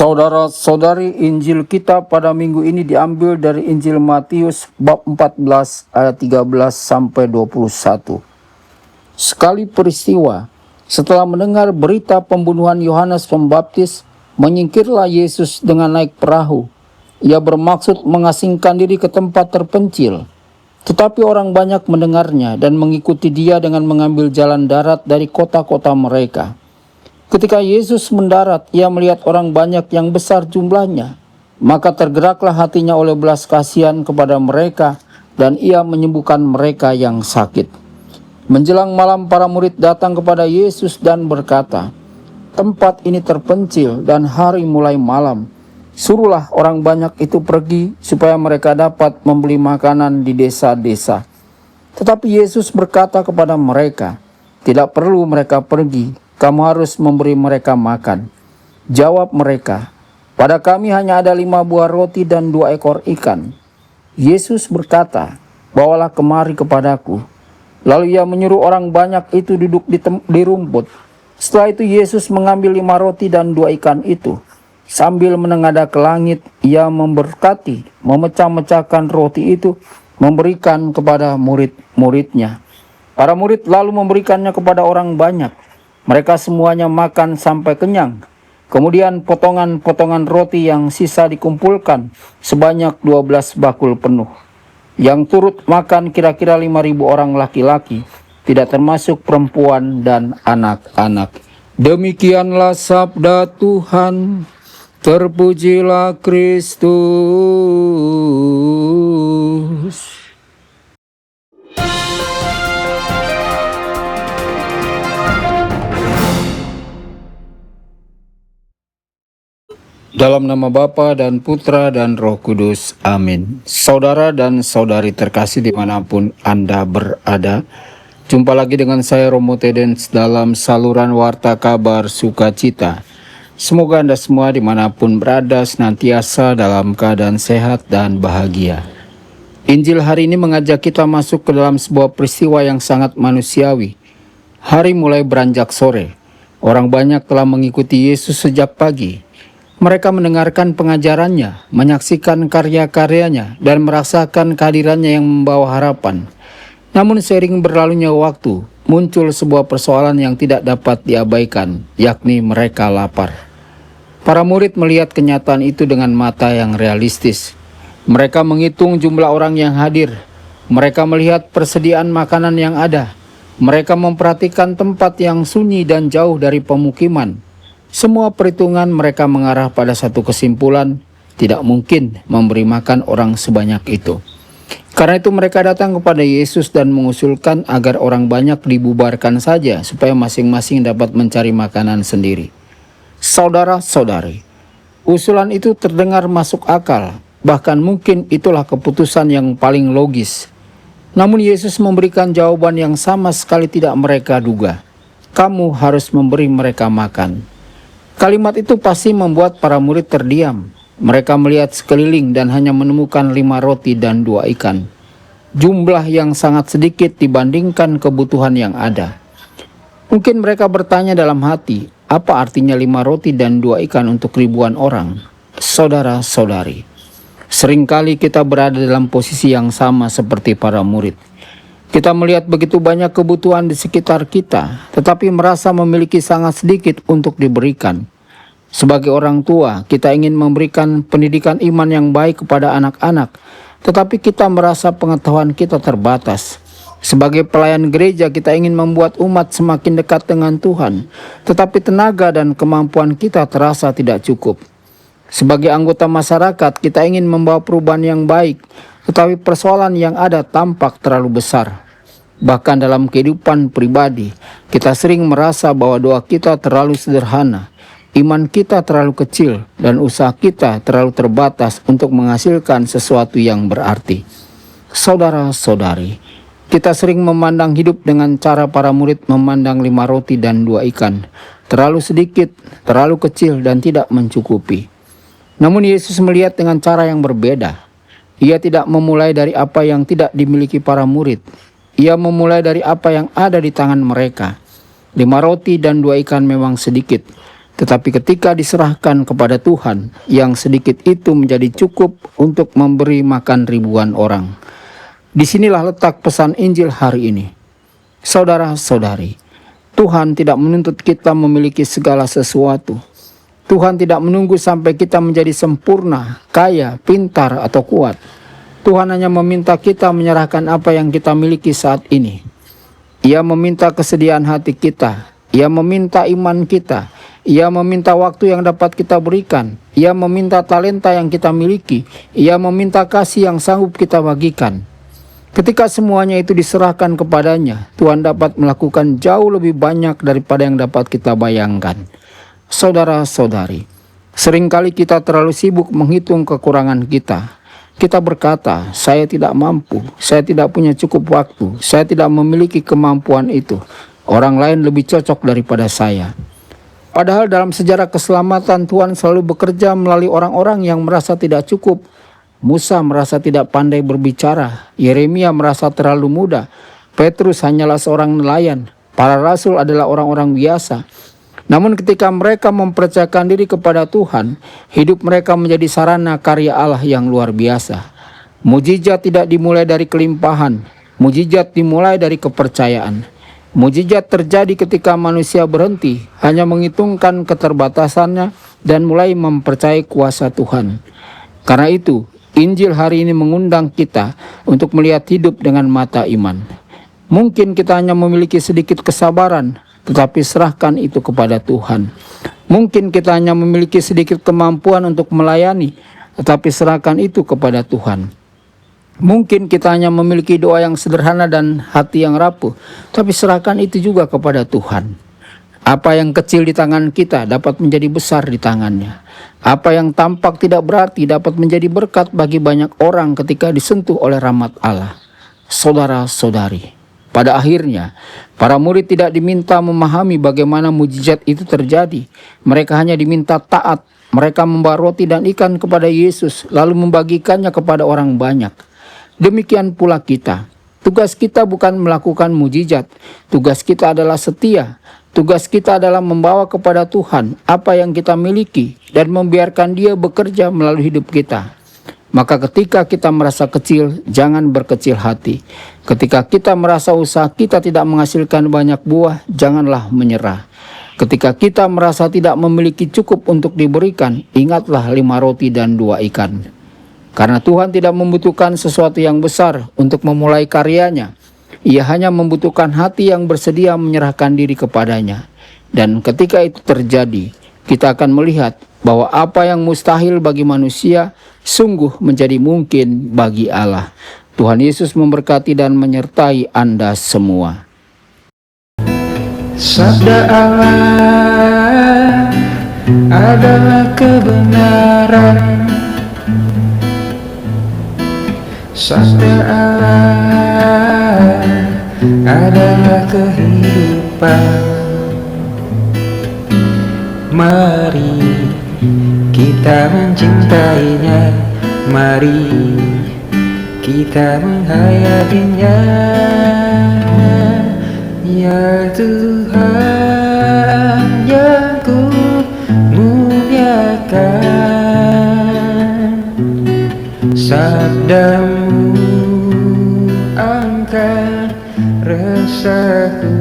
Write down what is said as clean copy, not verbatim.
Saudara-saudari, Injil kita pada minggu ini diambil dari Injil Matius bab 14 ayat 13 sampai 21. Sekali peristiwa, setelah mendengar berita pembunuhan Yohanes Pembaptis, menyingkirlah Yesus dengan naik perahu. Ia bermaksud mengasingkan diri ke tempat terpencil. Tetapi orang banyak mendengarnya dan mengikuti dia dengan mengambil jalan darat dari kota-kota mereka. Ketika Yesus mendarat, ia melihat orang banyak yang besar jumlahnya. Maka tergeraklah hatinya oleh belas kasihan kepada mereka, dan ia menyembuhkan mereka yang sakit. Menjelang malam, para murid datang kepada Yesus dan berkata, "Tempat ini terpencil dan hari mulai malam. Suruhlah orang banyak itu pergi, supaya mereka dapat membeli makanan di desa-desa." Tetapi Yesus berkata kepada mereka, "Tidak perlu mereka pergi. Kamu harus memberi mereka makan." Jawab mereka, "Pada kami hanya ada 5 buah roti dan 2 ekor ikan." Yesus berkata, "Bawalah kemari kepadaku." Lalu ia menyuruh orang banyak itu duduk di rumput. Setelah itu Yesus mengambil 5 roti dan 2 ikan itu. Sambil menengadah ke langit, ia memberkati, memecah-mecahkan roti itu, memberikan kepada murid-muridnya. Para murid lalu memberikannya kepada orang banyak. Mereka semuanya makan sampai kenyang. Kemudian potongan-potongan roti yang sisa dikumpulkan sebanyak 12 bakul penuh. Yang turut makan kira-kira 5.000 orang laki-laki, tidak termasuk perempuan dan anak-anak. Demikianlah sabda Tuhan. Terpujilah Kristus. Dalam nama Bapa dan Putra dan Roh Kudus. Amin. Saudara dan saudari terkasih dimanapun Anda berada, jumpa lagi dengan saya Romo Tedens dalam saluran Warta Kabar Sukacita. Semoga Anda semua dimanapun berada senantiasa dalam keadaan sehat dan bahagia. Injil hari ini mengajak kita masuk ke dalam sebuah peristiwa yang sangat manusiawi. Hari mulai beranjak sore. Orang banyak telah mengikuti Yesus sejak pagi. Mereka mendengarkan pengajarannya, menyaksikan karya-karyanya, dan merasakan kehadirannya yang membawa harapan. Namun seiring berlalunya waktu, muncul sebuah persoalan yang tidak dapat diabaikan, yakni mereka lapar. Para murid melihat kenyataan itu dengan mata yang realistis. Mereka menghitung jumlah orang yang hadir. Mereka melihat persediaan makanan yang ada. Mereka memperhatikan tempat yang sunyi dan jauh dari pemukiman. Semua perhitungan mereka mengarah pada satu kesimpulan, tidak mungkin memberi makan orang sebanyak itu. Karena itu mereka datang kepada Yesus dan mengusulkan agar orang banyak dibubarkan saja supaya masing-masing dapat mencari makanan sendiri. Saudara-saudari, usulan itu terdengar masuk akal, bahkan mungkin itulah keputusan yang paling logis. Namun Yesus memberikan jawaban yang sama sekali tidak mereka duga. Kamu harus memberi mereka makan. Kalimat itu pasti membuat para murid terdiam. Mereka melihat sekeliling dan hanya menemukan 5 roti dan 2 ikan. Jumlah yang sangat sedikit dibandingkan kebutuhan yang ada. Mungkin mereka bertanya dalam hati, apa artinya 5 roti dan 2 ikan untuk ribuan orang? Saudara-saudari, seringkali kita berada dalam posisi yang sama seperti para murid. Kita melihat begitu banyak kebutuhan di sekitar kita, tetapi merasa memiliki sangat sedikit untuk diberikan. Sebagai orang tua, kita ingin memberikan pendidikan iman yang baik kepada anak-anak, tetapi kita merasa pengetahuan kita terbatas. Sebagai pelayan gereja, kita ingin membuat umat semakin dekat dengan Tuhan, tetapi tenaga dan kemampuan kita terasa tidak cukup. Sebagai anggota masyarakat, kita ingin membawa perubahan yang baik, tetapi persoalan yang ada tampak terlalu besar. Bahkan dalam kehidupan pribadi, kita sering merasa bahwa doa kita terlalu sederhana, iman kita terlalu kecil, dan usaha kita terlalu terbatas untuk menghasilkan sesuatu yang berarti. Saudara-saudari, kita sering memandang hidup dengan cara para murid memandang 5 roti dan 2 ikan. Terlalu sedikit, terlalu kecil, dan tidak mencukupi. Namun Yesus melihat dengan cara yang berbeda. Ia tidak memulai dari apa yang tidak dimiliki para murid. Ia memulai dari apa yang ada di tangan mereka. 5 roti dan 2 ikan memang sedikit, Tetapi ketika diserahkan kepada Tuhan, yang sedikit itu menjadi cukup untuk memberi makan ribuan orang. Disinilah letak pesan Injil hari ini. Saudara-saudari, Tuhan tidak menuntut kita memiliki segala sesuatu. Tuhan tidak menunggu sampai kita menjadi sempurna, kaya, pintar, atau kuat. Tuhan hanya meminta kita menyerahkan apa yang kita miliki saat ini. Ia meminta kesediaan hati kita. Ia meminta iman kita. Ia meminta waktu yang dapat kita berikan. Ia meminta talenta yang kita miliki. Ia meminta kasih yang sanggup kita bagikan. Ketika semuanya itu diserahkan kepadanya, Tuhan dapat melakukan jauh lebih banyak daripada yang dapat kita bayangkan. Saudara-saudari, seringkali kita terlalu sibuk menghitung kekurangan kita. Kita berkata, saya tidak mampu, saya tidak punya cukup waktu, saya tidak memiliki kemampuan itu. Orang lain lebih cocok daripada saya. Padahal dalam sejarah keselamatan, Tuhan selalu bekerja melalui orang-orang yang merasa tidak cukup. Musa merasa tidak pandai berbicara, Yeremia merasa terlalu muda, Petrus hanyalah seorang nelayan, para rasul adalah orang-orang biasa. Namun ketika mereka mempercayakan diri kepada Tuhan, hidup mereka menjadi sarana karya Allah yang luar biasa. Mujizat tidak dimulai dari kelimpahan, mujizat dimulai dari kepercayaan. Mujizat terjadi ketika manusia berhenti, hanya menghitungkan keterbatasannya dan mulai mempercayai kuasa Tuhan. Karena itu, Injil hari ini mengundang kita untuk melihat hidup dengan mata iman. Mungkin kita hanya memiliki sedikit kesabaran, tetapi serahkan itu kepada Tuhan. Mungkin kita hanya memiliki sedikit kemampuan untuk melayani, tetapi serahkan itu kepada Tuhan. Mungkin kita hanya memiliki doa yang sederhana dan hati yang rapuh, tapi serahkan itu juga kepada Tuhan. Apa yang kecil di tangan kita dapat menjadi besar di tangannya. Apa yang tampak tidak berarti dapat menjadi berkat bagi banyak orang ketika disentuh oleh rahmat Allah. Saudara-saudari, pada akhirnya, para murid tidak diminta memahami bagaimana mujizat itu terjadi. Mereka hanya diminta taat. Mereka membawa roti dan ikan kepada Yesus, lalu membagikannya kepada orang banyak. Demikian pula kita. Tugas kita bukan melakukan mujizat. Tugas kita adalah setia. Tugas kita adalah membawa kepada Tuhan apa yang kita miliki dan membiarkan Dia bekerja melalui hidup kita. Maka ketika kita merasa kecil, jangan berkecil hati. Ketika kita merasa usaha kita tidak menghasilkan banyak buah, janganlah menyerah. Ketika kita merasa tidak memiliki cukup untuk diberikan, ingatlah 5 roti dan 2 ikan. Karena Tuhan tidak membutuhkan sesuatu yang besar untuk memulai karyanya. Ia hanya membutuhkan hati yang bersedia menyerahkan diri kepadanya. Dan ketika itu terjadi, kita akan melihat bahwa apa yang mustahil bagi manusia sungguh menjadi mungkin bagi Allah. Tuhan Yesus memberkati dan menyertai Anda semua. Sabda Allah adalah kebenaran. Sabda Allah adalah kehidupan. Mari kita mencintainya, mari kita menghayatinya. Ya Tuhan yang ku muliakan, sabdamu angkat resahku.